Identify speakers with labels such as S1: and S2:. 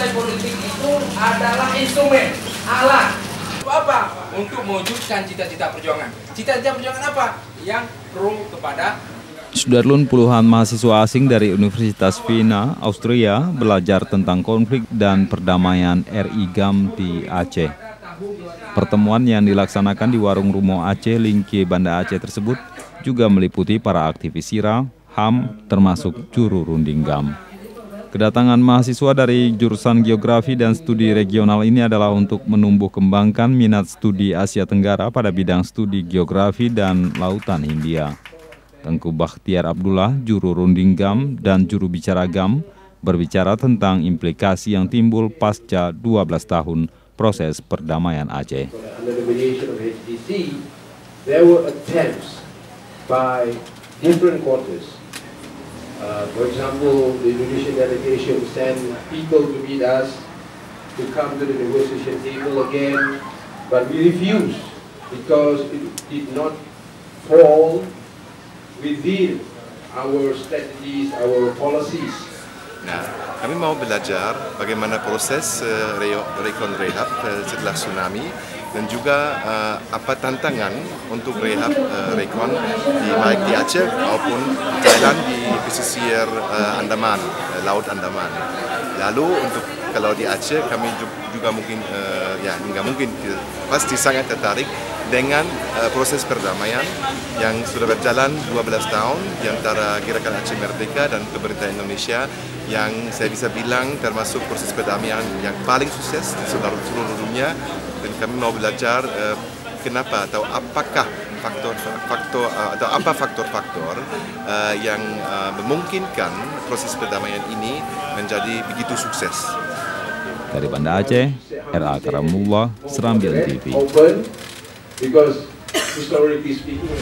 S1: partai politik itu adalah instrumen, alat. Apa? Untuk mewujudkan cita-cita perjuangan. Cita-cita perjuangan apa? Yang pro kepada
S2: Sudarlun, puluhan mahasiswa asing dari Universitas Vienna, Austria, belajar tentang konflik dan perdamaian RI-GAM di Aceh. Pertemuan yang dilaksanakan di Warung Rumo Aceh, Lingke, Banda Aceh tersebut juga meliputi para aktivis SIRA, HAM, termasuk juru runding GAM. Kedatangan mahasiswa dari jurusan Geografi dan Studi Regional ini adalah untuk menumbuh kembangkan minat studi Asia Tenggara pada bidang studi Geografi dan Lautan Hindia. Tengku Bakhtiar Abdullah, juru runding GAM dan juru bicara GAM, berbicara tentang implikasi yang timbul pasca 12 tahun proses perdamaian Aceh.
S3: Under the mediation of HDC, there were attempts by different quarters. For example, the Indonesian delegation sent people to meet us, to come to the negotiation table again, but we refused because it did not fall within our strategies, our policies.
S4: Nah, kami mau belajar bagaimana proses rekon rehab setelah tsunami dan juga apa tantangan untuk rehab rekon baik di Aceh maupun Thailand di pesisir Andaman, Laut Andaman. Lalu untuk kalau di Aceh kami juga mungkin pasti sangat tertarik dengan proses perdamaian yang sudah berjalan 12 tahun di antara Gerakan Aceh Merdeka dan pemerintah Indonesia, yang saya bisa bilang termasuk proses perdamaian yang paling sukses di seluruh dunia. Dan kami mau belajar kenapa atau apakah faktor-faktor yang memungkinkan proses perdamaian ini menjadi begitu sukses.
S2: Dari Banda Aceh, R.A. Karamullah, Serambilan TV.
S3: Because historically speaking